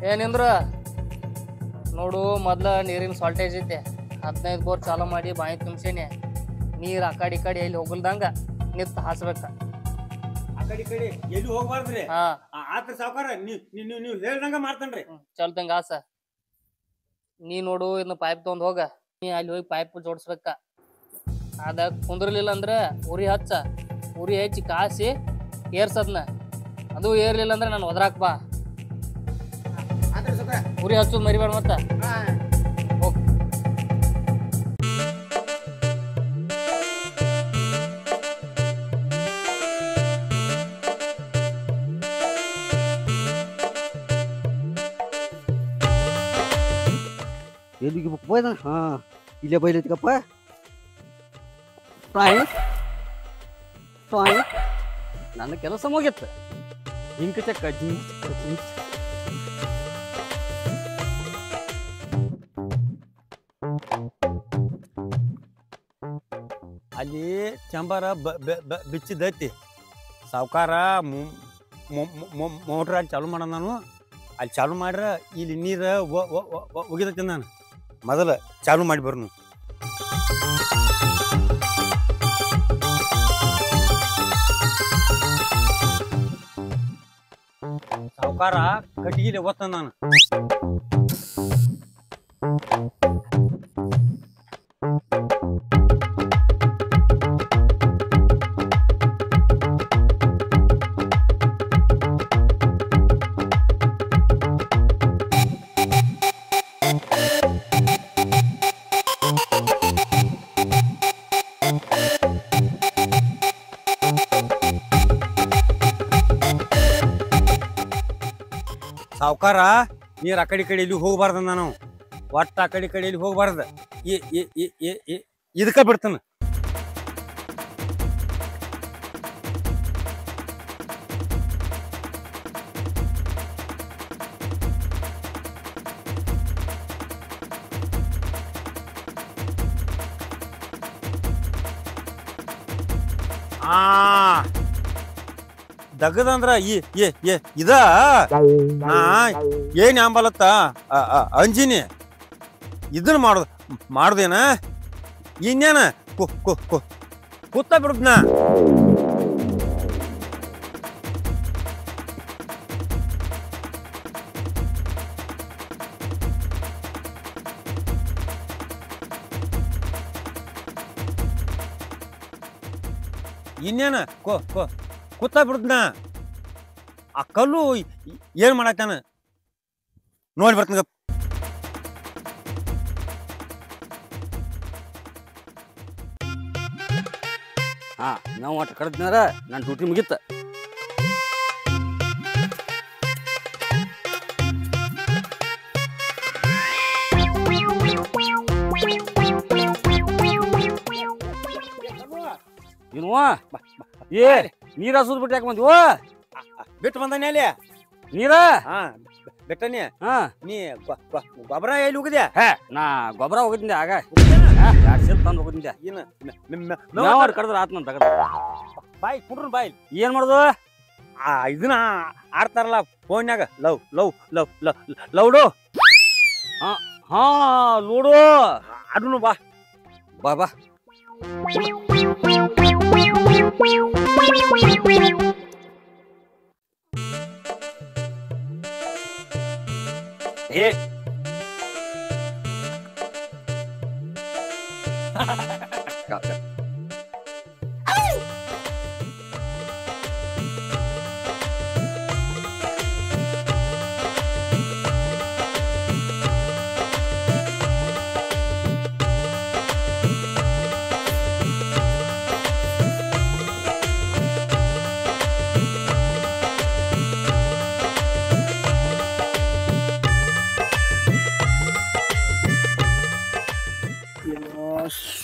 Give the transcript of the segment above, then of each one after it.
ಏನಿಂದ್ರ ನೋಡು ಮೊದ್ಲ ನೀರಿನ ಶಾರ್ಟೇಜ್ ಐತೆ 15 ಬೋರ್ ಚಾಲು ಮಾಡಿ ಬಾಯಿ ತುಂಬಿಸೇನೆ ನೀರು ಆ ಕಡೆ ಎಲ್ಲಿ ಹೋಗಲ್ದಂಗ ನಿಂತು ಹಾಸ್ಬೇಕ ಆ ಕಡೆ ಎಲ್ಲಿ ಹೋಗ್ಬಾರ್ದ್ರಿ ಆತ್ರ ಸಾವ್ಕಾರ ನೀವು ಹೇಳ್ದಂಗ ಮಾಡ್ತಾನ್ರಿ ಚಲ್ತಂಗ ಆಸ ನೀ ನೋಡು ಇನ್ನು ಪೈಪ್ ತಗೊಂಡ್ ಹೋಗ ನೀ ಅಲ್ಲಿ ಹೋಗಿ ಪೈಪ್ ಜೋಡಿಸ್ಬೇಕ ಅದ ಕುಂದ್ರಲಿಲ್ಲ ಅಂದ್ರೆ ಉರಿ ಹಚ್ಚಿ ಕಾಸಿ ಏರ್ಸದ್ನ ಅದು ಏರ್ಲಿಲ್ಲ ಅಂದ್ರೆ ನಾನು ಒದ್ರಾಕ್ ಬಾ ಉರಿ ಹಚ್ಚೋದು ಮರಿಬೇಡ ಮತ್ತ ಹೋಗ್ ಎಲ್ಲಿಗೆ ಹೋಯ್ದ ಇಲ್ಲೇ ಬೈಲೈತಿಗಪ್ಪ ನನ್ನ ಕೆಲಸ ಮುಗಿತ್ತ ಜಿಂಕ ಚಕ್ಕ ಅಲ್ಲಿ ಚಂಬಾರ ಬಿಚ್ಚಿದೈತಿ ಸಾವ್ಕಾರ ಮೋಟ್ರ್ ಅಲ್ಲಿ ಚಾಲು ಮಾಡೋಣ ನಾನು ಅಲ್ಲಿ ಚಾಲು ಮಾಡ್ರ ಇಲ್ಲಿ ನೀರು ಒಗಿದೈತಿ ನಾನು ಮೊದಲ ಚಾಲು ಮಾಡಿ ಬರ್ನು ಸಾವ್ಕಾರ ಕಟ್ಟಿಗೆ ಓದ್ತ ನಾನು ಸಾವ್ಕಾರ ನೀರು ಆ ಕಡೆ ಇಲ್ಲಿ ಹೋಗ್ಬಾರ್ದ ನಾನು ಒಟ್ಟು ಆ ಕಡೆ ಇಲ್ಲಿ ಹೋಗ್ಬಾರ್ದ ಇದಕ್ಕ ಬಿಡ್ತಾನ ದಗದಂದ್ರ ಇದ ಏನ್ ಅಂಬಲತ್ತ ಅಂಜಿನಿ ಇದನ್ನ ಮಾಡುದೇನ ಇನ್ನೇನ ಕೂತ ಬಿಡುದ್ನ ಇನ್ನೇನ ಕೂತ ಬಿಡುದ್ನ ಆ ಕಲ್ಲು ಏನ್ ಮಾಡತ್ತಾನ ನೋಡಿ ಬರ್ತಾನ ನಾವು ಒಟ್ಟು ಕಡ್ದ್ನಾರ ನನ್ನ ಡ್ಯೂಟಿ ಮುಗಿತ್ತ ಏನು ಏ ನೀರ ಹಸುದ್ ಬಿಟ್ಟು ಯಾಕೆ ಬಂದಿವ ಬಿಟ್ಟು ಬಂದಾನೆ ಅಲ್ಲಿ ನೀರ ಬೆಟ್ಟನೆ ನೀ ಗೊಬ್ಬರ ಎಲ್ಲಿ ಹೋಗಿದ್ಯಾ ನಾ ಗೊಬ್ಬರ ಹೋಗಿದ್ದೆ ಆಗ ಸೇಲ್ ತಂದು ಹೋಗಿದ್ದೆ ಕಡ್ದ್ರ ಆತ್ ನನ್ ತಗಡ ಬಾಯ್ ಕುಂಡ್ರ ಬಾಯ್ ಏನ್ ಮಾಡುದು ಇದನ್ನ ಆಡ್ತಾರಲ್ಲ ಫೋನ್ಯಾಗ ಲೌಡು ಹಾ ಲೂಡು ಅದನ್ನು ಬಾ ಬಾ ಬಾ ಏ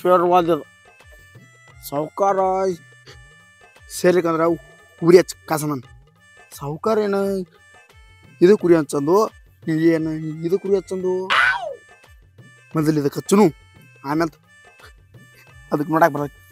ಶರ್ವಾದ ಸಾವುಕಾರ ಸೇರ್ಲಿಕ್ಕಂದ್ರೆ ಉರಿ ಹಚ್ಚ ಕಾಸನ ಸಾವುಕಾರ ಏನು ಇದು ಕುರಿ ಹಚ್ಚಂದು ಏನು ಇದು ಕುರಿ ಹಚ್ಚಂದು ಮೊದಲು ಇದಕ್ಕೆ ಹಚ್ಚನು ಆಮೇಲೆ ಅದಕ್ಕೆ ನೋಡಕ್ಕೆ ಬರತ್ತೆ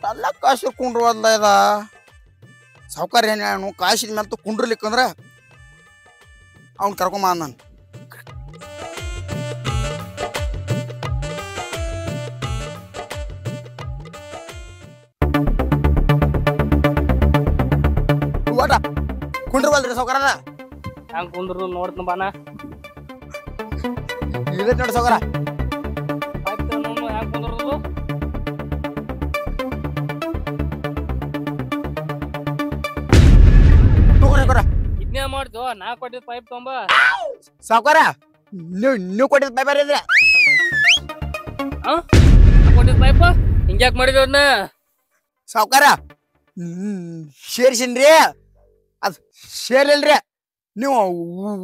ಎಲ್ಲ ಕಾಶಿ ಕುಂಡ್ರವಲ್ಲ ಇದ ಸಾವುಕಾರ ಏನು ಹೇಳು ಕಾಶಿನ ಮೇಲೆ ಕುಂಡ್ರಲಿಕ್ಕಂದ್ರ ಅವ್ನು ಕರ್ಕೊಂಬ ನಾನು ಓಟ ಕುಂಡ್ರವಲ್ರಿ ಸಾವುಕಾರದ ಹಂಗ್ ಕುಂದ್ರು ನೋಡ್ತೀನಿ ಬಾನ ಇಲ್ಲೈತ್ ನೋಡಿ ಸಾವುಕಾರ ಪೈಪ್ ತಗೊಂಡು ಹ್ಯಾಂಗ್ ಕುಂದ್ರದು ಇದನ್ನೇ ಮಾಡ್ತು ನಾ ಕೊಟ್ಟಿದ್ ಪೈಪ್ ತೊಂಬ ಸಾವುಕಾರ ನೀವು ಕೊಟ್ಟಿದ್ ಪೈಪ್ ಇದ್ರೆ ಕೊಟ್ಟಿದ್ ಪೈಪ್ ಹಿಂಗ್ಯಾಕ್ ಮಾಡಿದ್ವಿ ಅದನ್ನ ಸಾವುಕಾರ ಸೇರ್ಸಿನ್ರಿ ಅದ್ ಸೇರ್ಲಿಲ್ರಿ ನೀವು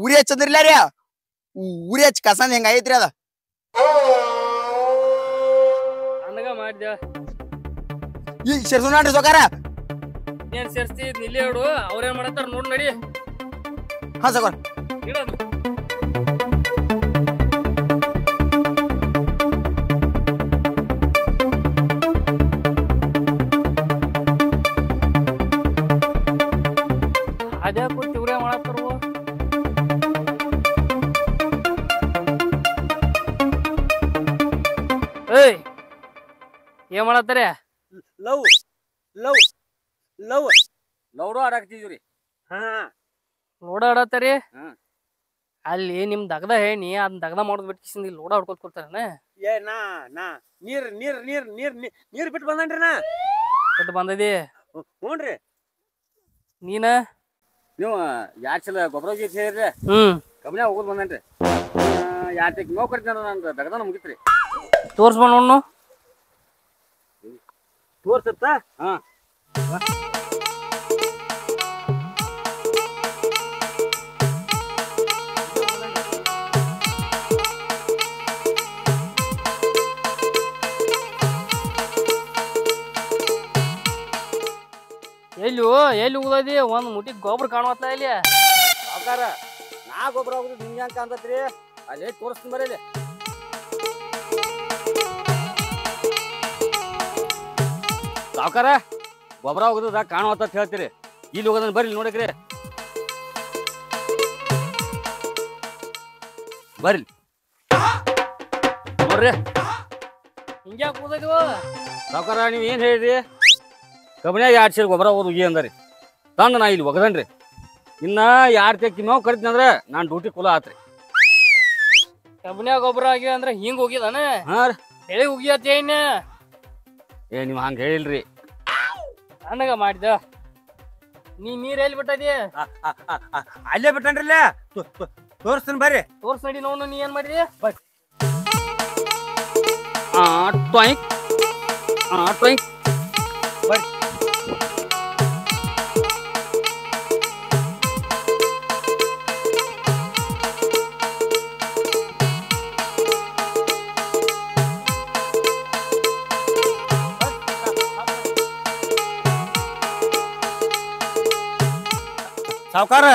ಉರಿ ಹಚ್ಚಂದ್ರಿಲ್ಲ ರೀ ಉರಿ ಹಚ್ಚಿ ಕಸಂದ್ ಹೆಂಗ ಐತ್ರಿ ಅದ ನನಗ ಮಾಡ್ದ ಈಗ ಸೇರ್ಸು ನೋಡ್ರಿ ಸಾವುಕಾರ ಏನ್ ಸೇರ್ಸ್ತಿ ನಿಲ್ಲಿ ಹೇಳು ಅವ್ರೇನ್ ಮಾಡತ್ತಾರ ನೋಡ್ ನಡಿ ಹಾ ಸಾವುಕಾರ ಇಡೋದು ಅದೇ ಕೂತ್ ಇವ್ರೇ ಮಾಡತ್ತಾರ ಏಯ್ ಏನ್ ಮಾಡತ್ತಾರೆ ಲವ್ ಲವ್ ಲವ್ ಲವ್ಡು ಆಡಾಕ್ತಿದ್ವಿ ಹಾ ಲೋಡ ಆಡತ್ತಾರಿ ಹ್ಮ್. ಅಲ್ಲಿ ನಿಮ್ ದಗದ ಹೇಳಿ ಅದನ್ನ ದಗದ ಮಾಡೋದ್ ಬಿಟ್ಟು ಲೋಡ ಹೊಡ್ಕೊತ್ ಕೊಡ್ತಾರನ ಏ ನಾ ನಾ ನೀರ್ ನೀರ್ ನೀರ್ ನೀರ್ ನೀರ್ ಬಿಟ್ಟು ಬಂದನ್ರಿ ನಾ ಬಿಟ್ಟು ಬಂದದಿ ಹ್ಞೂನ್ರಿ ನೀನ ನೀವು ಯಾರ್ ಚಲ ಗೊಬ್ಬರ ಸೇರಿರಿ ಕಬ್ಬಿನ ಹೋಗೋದು ಬಂದನ್ರಿ ಯಾರ್ ತೆಗ್ ನೋವು ಕಟ್ತಾನ ನಂದು ದಗದಾನ ಮುಗಿತ್ರಿ ತೋರ್ಸ್ಬ ನೋಡ್ನು ತೋರ್ಸತ್ತ ಹಾ ಎಲ್ಲಿ ಹೋಗದಿ ಒಂದ್ ಮುಟ್ಟಿ ಗೊಬ್ಬರ ಕಾಣುವತ್ತ ಇಲ್ಲಿ ಸಾವುಕಾರ ನಾ ಗೊಬ್ಬರ ಹೋಗುದು ನಿಮ್ಗೆ ಅಂತ ಅಂತತ್ರಿ ಅಲ್ಲೇ ತೋರಿಸ್ತೀನಿ ಬರೀಲಿ ಸಾವುಕಾರ ಗೊಬ್ಬರ ಹೋಗುದ ಕಾಣುವತ್ತ ಹೇಳ್ತೀರಿ ಇಲ್ಲಿ ಹೋಗೋದನ್ನ ಬರ್ರಿ ನೋಡಕ್ರಿ ಬರ್ರಿ ನೋಡ್ರಿ ಹಿಂಗ್ಯಾಕ್ ಹೋದದಿವ ಸಾವುಕಾರ ನೀವ್ ಏನ್ ಹೇಳಿರಿ ಕಬ್ಬಿನ್ಯಾಗ 2 ಸೇರ್ ಗೊಬ್ಬರ ಹೋಗುದು ಅಂದರಿ ತಂದ ನಾ ಇಲ್ಲಿ ಒಗದನ್ರಿ ಇನ್ನ 2 ತೆಕ್ಕಿ ಮೇವ್ ಕರಿತೀನಿ ಅಂದ್ರೆ ನಾನು ಡ್ಯೂಟಿ ಕುಲ ಆತ್ರಿ ಕಬ್ಬಿನ್ಯಾಗ ಗೊಬ್ಬರ ಆಗಿ ಅಂದ್ರ ಹಿಂಗ್ ಹೋಗಿದಾನ ಹಾ ರೀ ಬೆಳಿ ಹೋಗಿಯತ್ತ ಏನ ಏ ನೀವ್ ಹಂಗ ಹೇಳಿಲ್ರಿ ನನಗ ಮಾಡಿದ ನೀರ್ ಎಲ್ಲಿ ಬಿಟ್ಟದಿ ಅಲ್ಲೇ ಬಿಟ್ಟನ್ರಲ್ಲ ತೋರಿಸ್ತೀನಿ ಬರ್ರಿ ತೋರ್ಸ್ ನಡಿ ನೋಡು ನೀ ಏನ್ ಮಾಡಿದಿ ಟ್ವಾಯಿಂಗ್ ಟ್ವಾಯಿಂಗ್ ಬರ್ರಿ ಸಾವುಕಾರ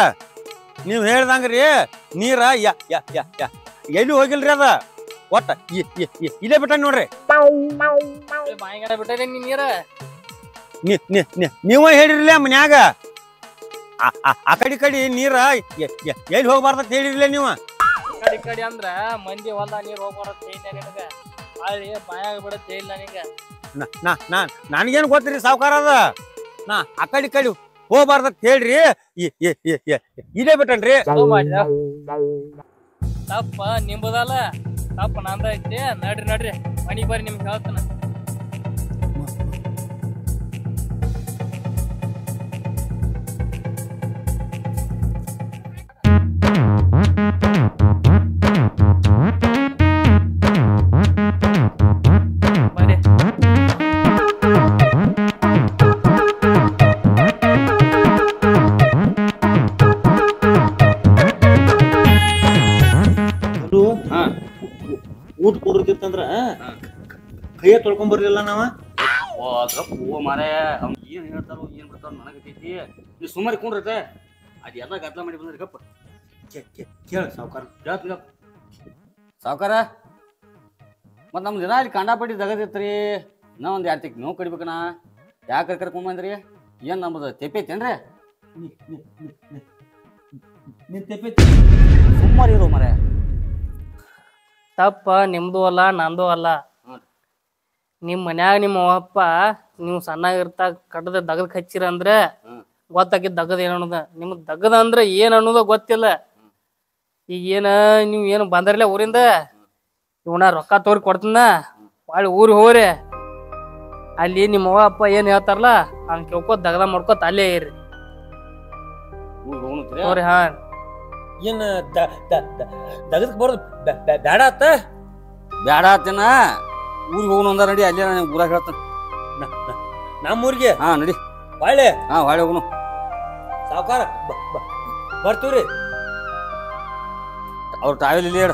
ನೀವ್ ಹೇಳ್ದಂಗ್ರಿ ನೀರ ಎಲ್ಲಿ ಹೋಗಿಲ್ರಿ ಅದ ಒಟ್ಟ ಇಲ್ಲೇ ಬಿಟ್ಟ ನೋಡ್ರಿ ಬಾಯಿಗಾರ ಬಿಟ್ಟದೆ ನೀ ನೀರ ನೀವ ಹೇಳಿರ್ಲ ಮನ್ಯಾಗ ಆ ಕಡಿ ನೀರ ಎಲ್ಲಿ ಹೋಗ್ಬಾರ್ದಂತ ಹೇಳಿರ್ಲ ನೀವ ಕಡಿ ಅಂದ್ರ ಮಂದಿ ಹೊಲ ನೀರ್ ಹೋಗ್ಬಾರತ್ ಹೇಳಿದ್ದೆ ನಿನಗ ಅಲ್ಲಿ ಬಾಯಾಗ ಬಿಡತ್ ಹೇಳಿಲ್ಲ ನಿನಗ ನನ್ಗೇನ್ ಗೊತ್ತ್ರಿ ಸಾವುಕಾರ ಅದ ನಾ ಆ ಕಡಿ ಹೋಗ್ಬಾರ್ದಂತ ಹೇಳ್ರಿ ಇಲ್ಲೇ ಬಿಟ್ಟನ್ರಿ ಮಾಡಿದ ತಪ್ಪ ನಿಂಬುದಲ್ಲ ತಪ್ಪ ನಂದ ಐತಿ ನಡ್ರಿ ಮನಿಗ್ ಬರ್ರಿ ನಿಮ್ಗೆ ಹೇಳ್ತಾನ ಬರ್ರಿ ಊಟ ಕೊಡ್ತಿತ್ತಂದ್ರ ಕೈಯ ತೊಳ್ಕೊಂಡ್ ಬರ್ಲಿಲ್ಲ ನಾವ ಮಾರ ಏನ್ ಹೇಳ್ತಾರೋ ಏನ್ ಬಿಡ್ತಾರೋ ನನಗೈತಿ ನೀ ಸುಮಾರಿ ಕೊಂಡ್ರತೆ ಅದೆಲ್ಲ ಗದ್ಲ ಮಾಡಿ ಬಂದ್ರಿ ಗಪ್ಪ ಕೇಳ ಸಾವುಕಾರ ಕೇಳ್ತೀನಿ ಸಾವುಕಾರ ಮತ್ ನಮ್ ದಿನ ಇಲ್ಲಿ ಕಂಡಾಪಟ್ಟಿ ದಗದಿತ್ರಿ ನಾ ಒಂದ್ 2 ತೆಕ್ ನೋವು ಕಡಿಬೇಕಣ್ಣ ಯಾಕೆ ಕರ್ಕೊಂಬಂದ್ರಿ ಏನ್ ನಮ್ಮದು ತೆಪ್ಪೈತೇನ್ರಿ ಸುಮ್ಮನೆ ಇರೋ ಮರ ತಪ್ಪ ನಿಮ್ದು ಅಲ್ಲ ನಂದು ಅಲ್ಲ. ನಿಮ್ಮ ಮನ್ಯಾಗ ನಿಮ್ಮ ಅವ್ವಪ್ಪ ನೀವು ಸಣ್ಣಾಗಿರ್ತಾ ಕಟ್ಟದ ದಗದ್ ಹಚ್ಚಿರ ಅಂದ್ರೆ ಗೊತ್ತಾಗಿದ್ ದಗದ್ ಏನ್ ಅನ್ನೋದ. ನಿಮ್ಗೆ ದಗದ ಅಂದ್ರೆ ಏನ್ ಅನ್ನೋದ ಗೊತ್ತಿಲ್ಲ. ಈಗ ನೀವು ಏನು ಬಂದರ್ಲೆ ಊರಿಂದ ಇವನ ರೊಕ್ಕ ತೋರಿ ಕೊಡ್ತೀನ ಒಳ್ಳೆ ಊರಿಗೆ ಹೋಗ್ರಿ. ಅಲ್ಲಿ ನಿಮ್ಮ ಅವ್ವ ಅಪ್ಪ ಏನ್ ಹೇಳ್ತಾರಲ್ಲ ಹಂಗ ಕೇಳ್ಕೊತ ದಗದ ಮಾಡ್ಕೊತ ಅಲ್ಲೇ ಇರ್ರಿ ತೋರಿ. ಹಾ ಏನ್ ದಗದಕ್ ಬರೋದು ಬೇಡ ಆತ ಬ್ಯಾಡ ಆತೇನ ಊರಿಗೆ ಹೋಗೋಣ ಅಂದ ನಡಿ ಅಲ್ಲೇ ನಾನು ಊರಾಗ ಹೇಳ್ತಾನೆ ನಮ್ಮೂರಿಗೆ. ಹಾ ನಡಿ ಹೊಳ್ಳೆ ಹೊಳೆ ಹೋಗೋಣ ಸಾವುಕಾರ ಬರ್ತೀವ್ರಿ. ಅವ್ರ ಟ್ರಾವೆಲ್ ಇಲ್ಲಿ ಹೇಳ